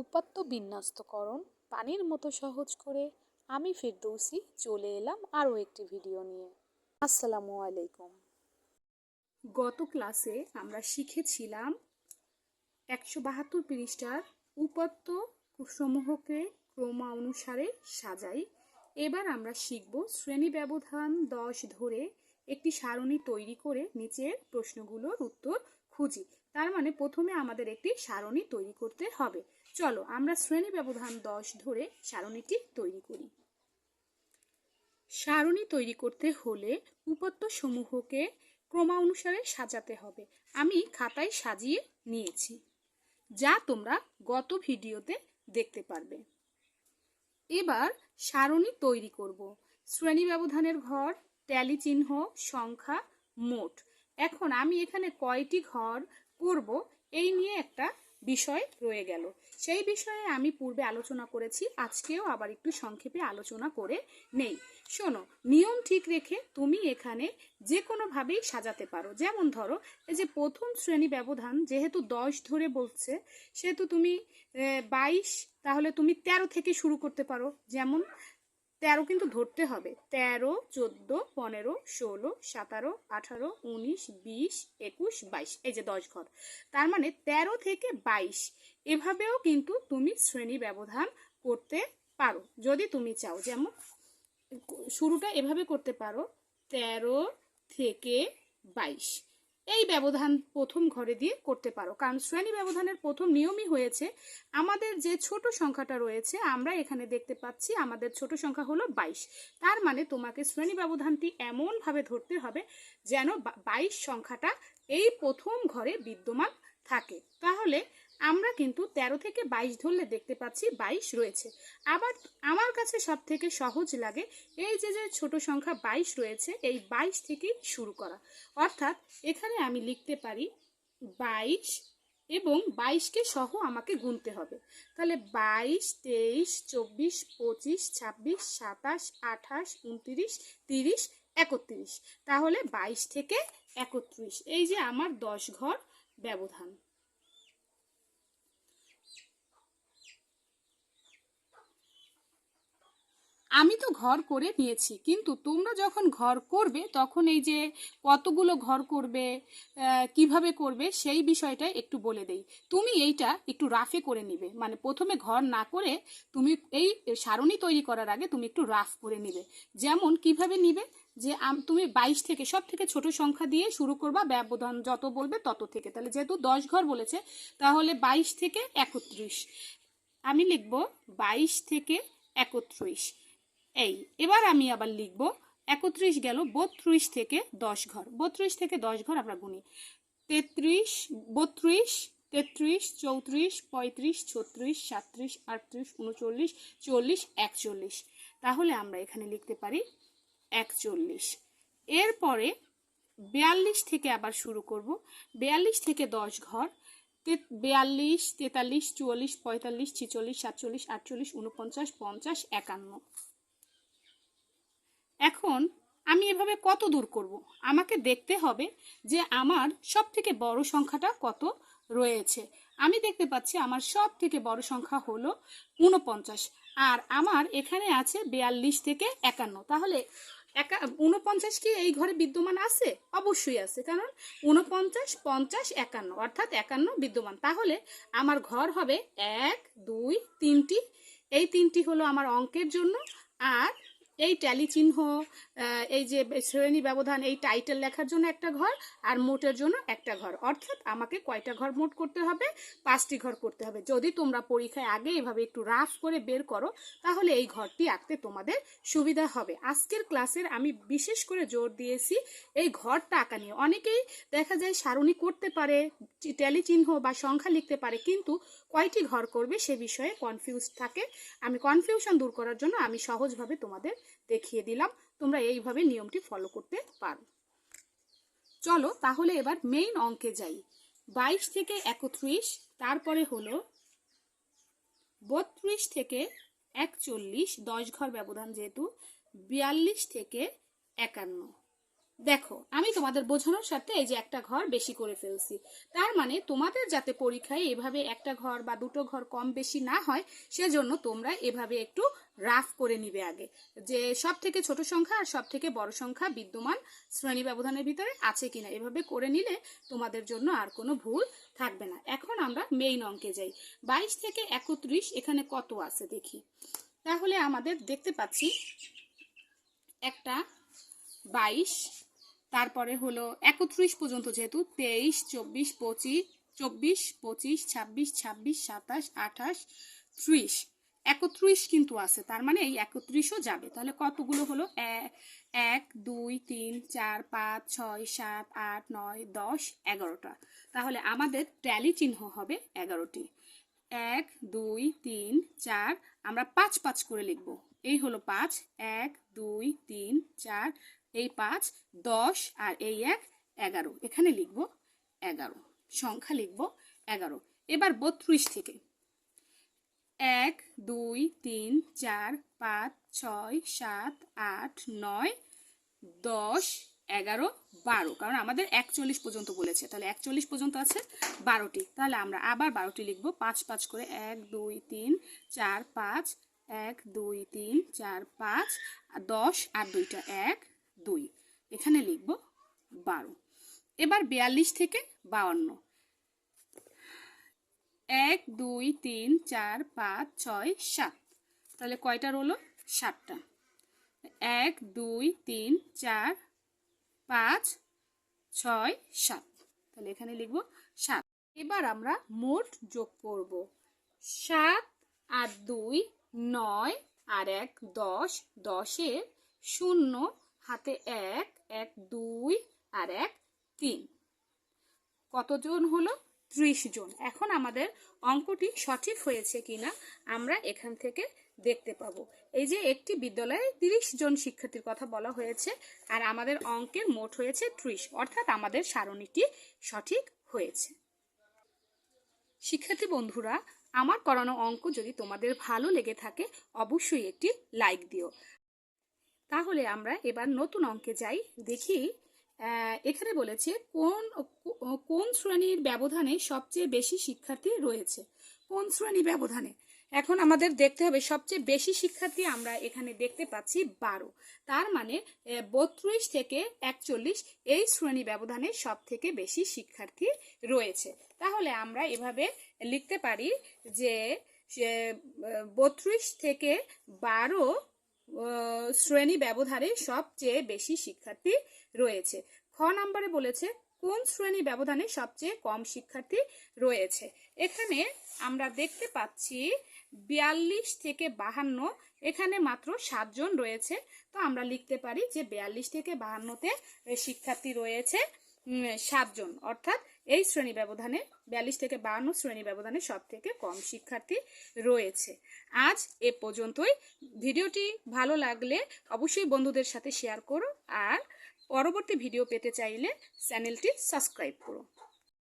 উপাত্ত বিন্যস্তকরণ পানির মতো সহজ করে আমি ফেরদৌসি চলে এলাম আরও একটি ভিডিও নিয়ে। আসসালামু আলাইকুম। গত ক্লাসে আমরা শিখেছিলাম 172 পৃষ্ঠার উপাত্ত সমূহকে ক্রমানুসারে সাজাই। এবার আমরা শিখব শ্রেণী ব্যবধান 10 ধরে একটি সারণী তৈরি করে নিচের প্রশ্নগুলোর উত্তর খুঁজি। তার মানে প্রথমে আমাদের একটি সারণী তৈরি করতে হবে। চলো আমরা শ্রেণী ব্যবধান 10 ধরে সারণীটি তৈরি করি। সারণী তৈরি করতে হলে উপাত্ত সমূহকে ক্রমানুসারে সাজাতে হবে। আমি খাতায় সাজিয়ে নিয়েছি, যা তোমরা গত ভিডিওতে দেখতে পারবে। এবার সারণী তৈরি করব। শ্রেণী ব্যবধানের ঘর, ট্যালি চিহ্ন, সংখ্যা, মোট। এখন আমি এখানে কয়টি ঘর করব এই নিয়ে একটা বিষয় রয়ে গেল। সেই বিষয়ে আমি পূর্বে আলোচনা করেছি, আজকেও আবার একটু সংক্ষেপে আলোচনা করে নেই। শোনো, নিয়ম ঠিক রেখে তুমি এখানে যে কোনোভাবেই সাজাতে পারো। যেমন ধরো, এই যে প্রথম শ্রেণী ব্যবধান যেহেতু 10 ধরে বলছে, সেহেতু তুমি 22, তাহলে তুমি 13 থেকে শুরু করতে পারো। যেমন 13 কিন্তু ধরতে হবে। 13, 14, 15, 16, 17, 18, 19, 20, 21, 22, এই যে 10 ঘর। তার মানে 13 থেকে 22 এভাবেও কিন্তু তুমি শ্রেণী ব্যবধান করতে পারো যদি তুমি চাও। যেমন শুরুটা এভাবে করতে পারো, 13 থেকে 22 এই ব্যবধান প্রথম ঘরে দিয়ে করতে পারো। কারণ শ্রেণী ব্যবধানের প্রথম নিয়মই হয়েছে আমাদের যে ছোট সংখ্যাটা রয়েছে, আমরা এখানে দেখতে পাচ্ছি আমাদের ছোট সংখ্যা হলো 22। তার মানে তোমাকে শ্রেণী ব্যবধানটি এমনভাবে ধরতে হবে যেন 22 সংখ্যাটা এই প্রথম ঘরে বিদ্যমান থাকে। তাহলে আমরা কিন্তু 13 থেকে 22 ধরলে দেখতে পাচ্ছি 22 রয়েছে। আবার আমার কাছে সব থেকে সহজ লাগে এই যে ছোট সংখ্যা 22 রয়েছে, এই 22 থেকেই শুরু করা। অর্থাৎ এখানে আমি লিখতে পারি 22 এবং 22কে সহ আমাকে গুনতে হবে। তাহলে 22, 23, 24, 25, 26, 27, 28, 29, 30, 31। তাহলে 22 থেকে 31 এই যে আমার 10 ঘর ব্যবধান। আমি তো ঘর করে নিয়েছি, কিন্তু তোমরা যখন ঘর করবে তখন এই যে কতগুলো ঘর করবে, কিভাবে করবে সেই বিষয়টা একটু বলে দেই। তুমি এইটা একটু রাফে করে নিবে, মানে প্রথমে ঘর না করে তুমি এই সারণী তৈরি করার আগে তুমি একটু রাফ করে নিবে। যেমন কিভাবে নিবে, যে তুমি 22 থেকে সব থেকে ছোট সংখ্যা দিয়ে শুরু করবা, ব্যবধান যত বলবে তত থেকে। তাহলে যেহেতু 10 ঘর বলেছে, তাহলে 22 থেকে 31 আমি লিখব 22 থেকে 31। এই এবার আমি আবার লিখব 31 গেল 32 থেকে 10 ঘর। 32 থেকে 10 ঘর আমরা গুনি, 33, 32, 33, 34, 35, 36, 37, 38, 39, 40, 41। তাহলে আমরা এখানে লিখতে পারি 41। এরপরে 42 থেকে আবার শুরু করব। 42 থেকে 10 ঘর, 42, 43, 44, 45, 46, 47, 48, 49, 50, 51। এখন আমি এভাবে কত দূর করব, আমাকে দেখতে হবে যে আমার সব থেকে বড় সংখ্যাটা কত রয়েছে। আমি দেখতে পাচ্ছি আমার সব থেকে বড় সংখ্যা হলো 49, আর আমার এখানে আছে 42 থেকে 51। তাহলে 49 কি এই ঘরে বিদ্যমান আছে? অবশ্যই আছে, কারণ 49, 50, 51 অর্থাৎ 51 বিদ্যমান। তাহলে আমার ঘর হবে 1, 2, 3টি। এই 3টি হলো আমার অঙ্কের জন্য, আর এই ট্যালি চিহ্ন, এই যে শ্রেণী ব্যবধান, এই টাইটেল লেখার জন্য একটা ঘর, আর মোটের জন্য একটা ঘর। অর্থাৎ আমাকে কয়টা ঘর মোট করতে হবে? 5টি ঘর করতে হবে। যদি তোমরা পরীক্ষায় আগে এভাবে একটু রাফ করে বের করো, তাহলে এই ঘরটি আঁকতে তোমাদের সুবিধা হবে। আজকের ক্লাসের আমি বিশেষ করে জোর দিয়েছি এই ঘরটা আঁকা নিয়ে। অনেকেই দেখা যায় সারণী করতে পারে, ট্যালি চিহ্ন বা সংখ্যা লিখতে পারে, কিন্তু কয়টি ঘর করবে সে বিষয়ে কনফিউজ থাকে। আমি কনফিউশন দূর করার জন্য আমি সহজভাবে তোমাদের দেখিয়ে দিলাম, তোমরা এইভাবে নিয়মটি ফলো করতে পারো। চলো তাহলে এবার মেইন অঙ্কে যাই। 22 থেকে 31, তারপরে হলো 32 থেকে 41, 10 ঘর ব্যবধান যেহেতু, 42 থেকে 51, দেখো, আমি তোমাদের বোঝানোর সাথে এই যে একটা ঘর বেশি করে ফেলছি। তার মানে তোমাদের যাতে পরীক্ষায় এভাবে একটা ঘর বা দুটো ঘর কম বেশি না হয়, সেজন্য তোমরা এভাবে একটু রাফ করে নিবে আগে, যে সব থেকে ছোট সংখ্যা আর সব থেকে বড় সংখ্যা বিদ্যমান শ্রেণী ব্যবধানের ভিতরে আছে কিনা, এভাবে করে নিলে তোমাদের জন্য আর কোনো ভুল থাকবে না। এখন আমরা মেইন অঙ্কে যাই। 22 থেকে 31 এখানে কত আছে দেখি। তাহলে আমাদের দেখতে পাচ্ছি একটা 22, তারপরে হলো 31 পর্যন্ত, যেহেতু 23, 24, 25, 24, 25, 26, 26, 27, 28, 30, 31 কিন্তু আছে, তার মানে এই 31ও যাবে। তাহলে কতগুলো হলো? 1, 2, 3, 4, 5, 6, 7, 8, 9, 10, 11টা। তাহলে আমাদের ট্যালি চিহ্ন হবে 11টি। 1, 2, 3, 4, আমরা 5 5 করে লিখব। এই হলো 5, 1, 2, 3, 4, এই 5, 10 আর এই 1, 11। এখানে লিখব 11, সংখ্যা লিখব 11। এবার 32 থেকে 1, 2, 3, 4, 5, 6, 7, 8, 9, 10, 11, 12, কারণ আমাদের 41 পর্যন্ত বলেছে, তাহলে 41 পর্যন্ত আছে 12টি। তাহলে আমরা আবার 12টি লিখব 5 5 করে। 1, 2, 3, 4, 5, 1, 2, 3, 4, 5, 10 আর 2টা 1, 2, এখানে লিখব 12। এবার 42 থেকে 52, 1, 2, 3, 4, 5, 6, 7, তাহলে কয়টা রইলো? 7টা। 1, 2, 3, 4, 5, 6, 7, তাহলে এখানে লিখব 7। এবার আমরা মোট যোগ করব। 7 আর 2 9 আর 1 10, 10-এর 0 হাতে 1, 1 2 আর 1 3, কতজন হলো? 30 জন। এখন আমাদের অঙ্কটি সঠিক হয়েছে কিনা আমরা এখান থেকে দেখতে পাবো। এই যে একটি বিদ্যালয়ে 30 জন শিক্ষার্থীর কথা বলা হয়েছে, আর আমাদের অঙ্কের মোট হয়েছে 30, অর্থাৎ আমাদের সারণীটি সঠিক হয়েছে। শিক্ষার্থী বন্ধুরা, আমার করানো অঙ্ক যদি তোমাদের ভালো লেগে থাকে অবশ্যই একটি লাইক দিও। তাহলে আমরা এবার নতুন অঙ্কে যাই। দেখি এখানে বলেছে কোন কোন শ্রেণীর ব্যবধানে সবচেয়ে বেশি শিক্ষার্থী রয়েছে। কোন শ্রেণী ব্যবধানে? এখন আমাদের দেখতে হবে সবচেয়ে বেশি শিক্ষার্থী আমরা এখানে দেখতে পাচ্ছি 12, তার মানে 32 থেকে 41 এই শ্রেণী ব্যবধানে সব থেকে বেশি শিক্ষার্থী রয়েছে। তাহলে আমরা এভাবে লিখতে পারি যে 32 থেকে 12 শ্রেণী ব্যবধানে সবচেয়ে বেশি শিক্ষার্থী রয়েছে। খ নম্বরে বলেছে কোন শ্রেণী ব্যবধানে সবচেয়ে কম শিক্ষার্থী রয়েছে। এখানে আমরা দেখতে পাচ্ছি 42 থেকে 52, এখানে মাত্র 7 জন রয়েছে। তো আমরা লিখতে পারি যে 42 থেকে 52-তে শিক্ষার্থী রয়েছে 7 জন, অর্থাৎ এই শ্রেণী ব্যবধানে 42 থেকে 52 শ্রেণী ব্যবধানে সব থেকে কম শিক্ষার্থী রয়েছে। আজ এ পর্যন্তই। ভিডিওটি ভালো লাগলে অবশ্যই বন্ধুদের সাথে শেয়ার করো, আর পরবর্তী ভিডিও পেতে চাইলে চ্যানেলটি সাবস্ক্রাইব করো।